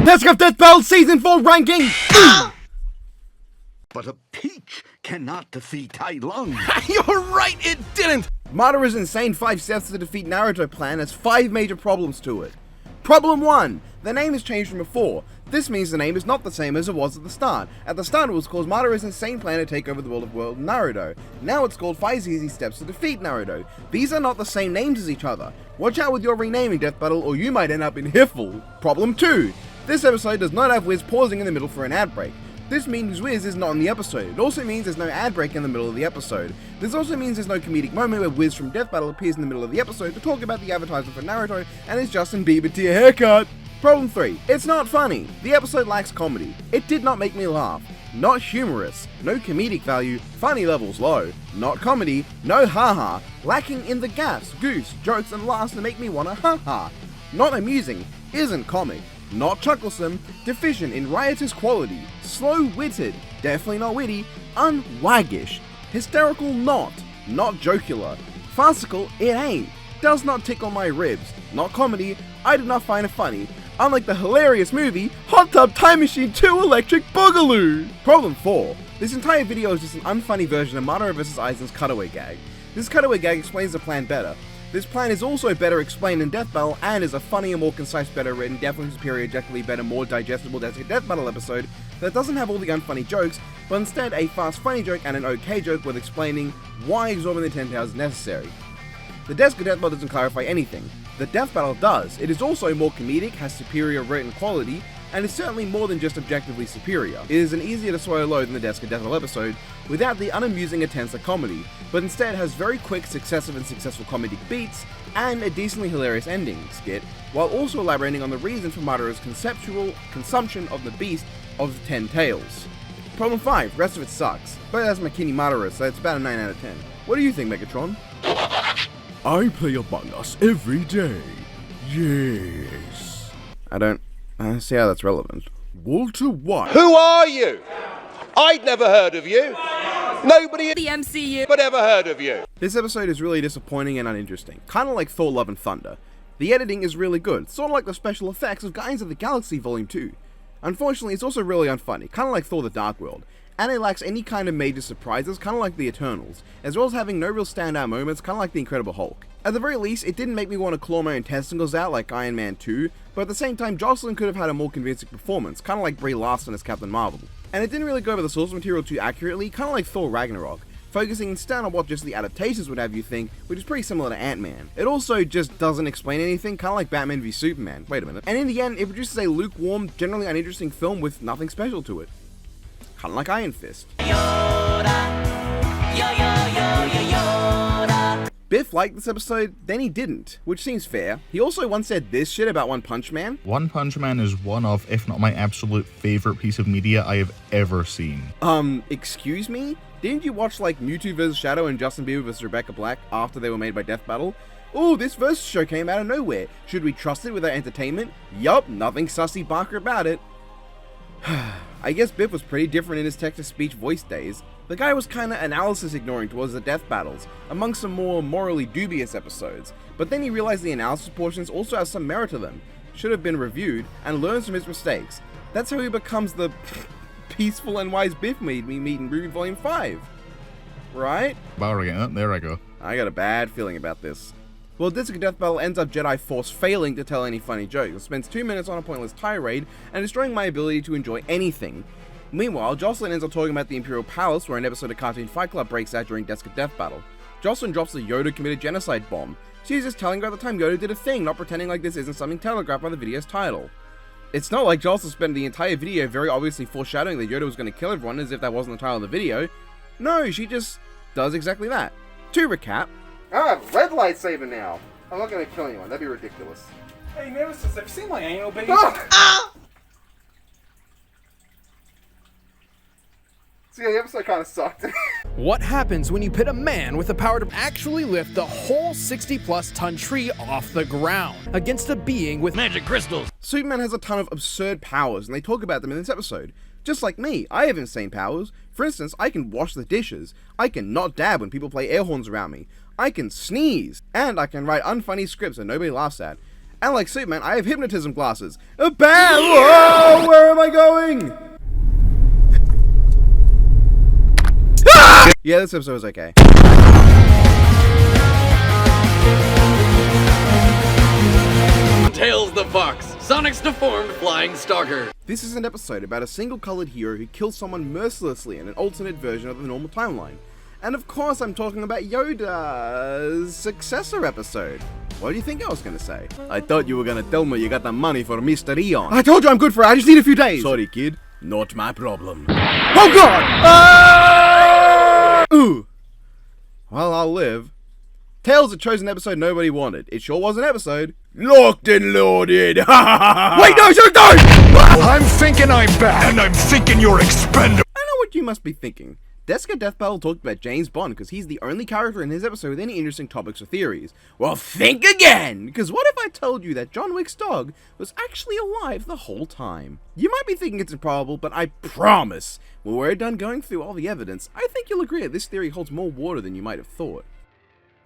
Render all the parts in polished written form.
Let's go Death Battle Season 4 ranking! But a peach cannot defeat Tai Lung. You're right, it didn't! Madara's insane 5 steps to defeat Naruto plan has 5 major problems to it. Problem 1. The name has changed from before. This means the name is not the same as it was at the start. At the start it was called Madara's insane plan to take over the world of Naruto. Now it's called 5 easy steps to defeat Naruto. These are not the same names as each other. Watch out with your renaming, Death Battle, or you might end up in Hiffle. Problem 2. This episode does not have Wiz pausing in the middle for an ad break. This means Wiz is not in the episode. It also means there's no ad break in the middle of the episode. This also means there's no comedic moment where Wiz from Death Battle appears in the middle of the episode to talk about the advertisement for Naruto and his Justin Bieber tier haircut. Problem 3. It's not funny. The episode lacks comedy. It did not make me laugh. Not humorous. No comedic value. Funny levels low. Not comedy. No haha. Lacking in the gaffs, goofs, jokes, and laughs to make me wanna haha. Not amusing. Isn't comic. Not chucklesome, deficient in riotous quality, slow-witted, definitely not witty, unwaggish, hysterical not jocular, farcical it ain't, does not tickle my ribs, not comedy, I did not find it funny, unlike the hilarious movie Hot Tub Time Machine 2 Electric Boogaloo. Problem 4. This entire video is just an unfunny version of Madara vs. Aizen's cutaway gag. This cutaway gag explains the plan better. This plan is also better explained in Death Battle and is a funnier, more concise, better written, definitely superior, objectively better, more digestible Death Battle episode that doesn't have all the unfunny jokes, but instead a fast funny joke and an okay joke with explaining why absorbing the 10 towers is necessary. The Death Battle doesn't clarify anything. The Death Battle does. It is also more comedic, has superior written quality, and is certainly more than just objectively superior. It is an easier to swallow load than the Death Battle episode, without the unamusing attempts at comedy, but instead has very quick, successive and successful comedic beats, and a decently hilarious ending skit, while also elaborating on the reason for Madara's conceptual consumption of the beast of the 10 tails. Problem 5, rest of it sucks, but that's Makini Madara, so it's about a 9 out of 10. What do you think, Megatron? I play Among Us every day. Yes. I don't see how that's relevant. Walter White. Who are you? I'd never heard of you. Nobody in the MCU but ever heard of you. This episode is really disappointing and uninteresting, kinda like Thor Love and Thunder. The editing is really good, sorta like the special effects of Guardians of the Galaxy Volume 2. Unfortunately, it's also really unfunny, kinda like Thor the Dark World, and it lacks any kind of major surprises, kinda like the Eternals, as well as having no real standout moments, kinda like the Incredible Hulk. At the very least, it didn't make me want to claw my own testicles out like Iron Man 2, but at the same time, Jocelyn could have had a more convincing performance, kinda like Brie Larson as Captain Marvel. And it didn't really go over the source material too accurately, kinda like Thor Ragnarok, focusing instead on what just the adaptations would have you think, which is pretty similar to Ant-Man. It also just doesn't explain anything, kinda like Batman v Superman. Wait a minute. And in the end, it produces a lukewarm, generally uninteresting film with nothing special to it. Kinda like Iron Fist. Biff liked this episode, then he didn't, which seems fair. He also once said this shit about One Punch Man. One Punch Man is one of, if not my absolute favorite piece of media I have ever seen. Excuse me? Didn't you watch like Mewtwo vs. Shadow and Justin Bieber vs. Rebecca Black after they were made by Death Battle? Ooh, this versus show came out of nowhere. Should we trust it with our entertainment? Yup, nothing sussy Barker about it. I guess Biff was pretty different in his text-to-speech voice days. The guy was kinda analysis ignoring towards the death battles, among some more morally dubious episodes, but then he realized the analysis portions also have some merit to them, should have been reviewed, and learns from his mistakes. That's how he becomes the peaceful and wise Biff we meet in Ruby Volume 5. Right? There I go. I got a bad feeling about this. Well, Disco Death Battle ends up Jedi Force failing to tell any funny jokes, and spends 2 minutes on a pointless tirade, and destroying my ability to enjoy anything. Meanwhile, Jocelyn ends up talking about the Imperial Palace, where an episode of Cartoon Fight Club breaks out during Deska Death Battle. Jocelyn drops the Yoda committed genocide bomb. She's just telling about the time Yoda did a thing, not pretending like this isn't something telegraphed by the video's title. It's not like Jocelyn spent the entire video very obviously foreshadowing that Yoda was going to kill everyone as if that wasn't the title of the video. No, she just does exactly that. To recap, I have a red lightsaber now. I'm not going to kill anyone, that'd be ridiculous. Hey, Nemesis, have you seen my anal, baby? See, the episode kind of sucked. What happens when you pit a man with the power to actually lift the whole 60+ ton tree off the ground against a being with magic crystals? Superman has a ton of absurd powers, and they talk about them in this episode. Just like me, I have insane powers. For instance, I can wash the dishes, I can not dab when people play air horns around me, I can sneeze, and I can write unfunny scripts that nobody laughs at. And like Superman, I have hypnotism glasses. A bad. Whoa! Where am I going? Ah! Yeah, this episode was okay. Tails the Fox, Sonic's deformed flying stalker. This is an episode about a single-colored hero who kills someone mercilessly in an alternate version of the normal timeline. And of course I'm talking about Yoda's successor episode. What do you think I was gonna say? I thought you were gonna tell me you got the money for Mr. Eon. I told you I'm good for it, I just need a few days. Sorry kid, not my problem. Oh god! Ah! Ooh. Well, I'll live. Tails had chosen an episode nobody wanted. It sure was an episode. Locked and loaded. Wait, no, don't! I'm thinking I'm bad, and I'm thinking you're expendable. I know what you must be thinking. Deska Death Battle talked about James Bond because he's the only character in his episode with any interesting topics or theories. Well, think again! Because what if I told you that John Wick's dog was actually alive the whole time? You might be thinking it's improbable, but I promise, when we're done going through all the evidence, I think you'll agree that this theory holds more water than you might have thought.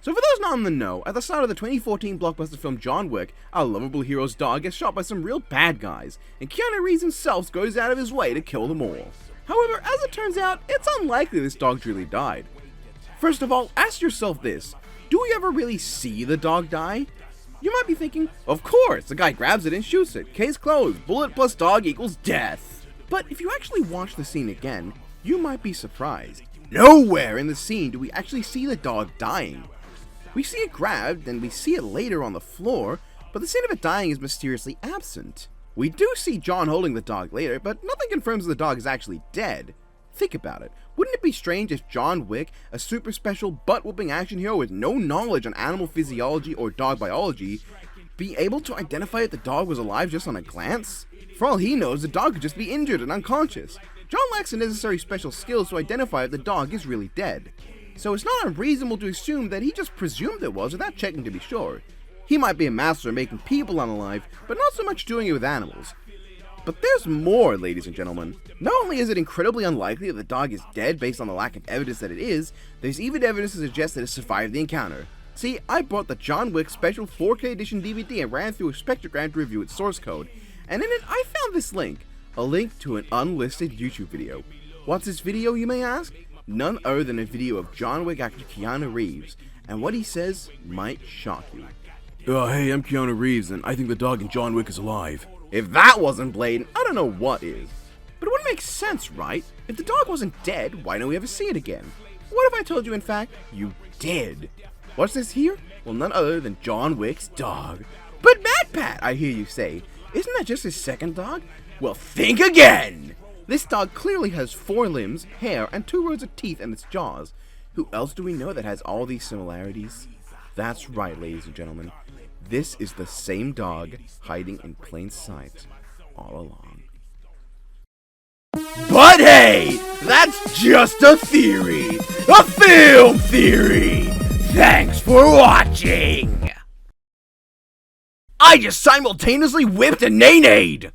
So for those not in the know, at the start of the 2014 blockbuster film John Wick, our lovable hero's dog gets shot by some real bad guys, and Keanu Reeves himself goes out of his way to kill them all. However, as it turns out, it's unlikely this dog truly died. First of all, ask yourself this, do we ever really see the dog die? You might be thinking, of course, the guy grabs it and shoots it, case closed, bullet plus dog equals death. But if you actually watch the scene again, you might be surprised. Nowhere in the scene do we actually see the dog dying. We see it grabbed, and we see it later on the floor, but the scene of it dying is mysteriously absent. We do see John holding the dog later, but nothing confirms the dog is actually dead. Think about it. Wouldn't it be strange if John Wick, a super special butt-whooping action hero with no knowledge on animal physiology or dog biology, be able to identify if the dog was alive just on a glance? For all he knows, the dog could just be injured and unconscious. John lacks the necessary special skills to identify if the dog is really dead. So it's not unreasonable to assume that he just presumed it was without checking to be sure. He might be a master at making people unalive, but not so much doing it with animals. But there's more, ladies and gentlemen. Not only is it incredibly unlikely that the dog is dead based on the lack of evidence that it is, there's even evidence to suggest that it survived the encounter. See, I bought the John Wick Special 4K Edition DVD and ran through a spectrogram to review its source code, and in it I found this link, a link to an unlisted YouTube video. What's this video, you may ask? None other than a video of John Wick actor Keanu Reeves, and what he says might shock you. Hey, I'm Keanu Reeves, and I think the dog in John Wick is alive. If that wasn't blatant, I don't know what is. But it wouldn't make sense, right? If the dog wasn't dead, why don't we ever see it again? What if I told you, in fact, you did? What's this here? Well, none other than John Wick's dog. But Mad Pat, I hear you say. Isn't that just his second dog? Well, think again! This dog clearly has 4 limbs, hair, and 2 rows of teeth in its jaws. Who else do we know that has all these similarities? That's right, ladies and gentlemen. This is the same dog hiding in plain sight all along. But hey, that's just a theory. A film theory. Thanks for watching. I just simultaneously whipped a nay-nade.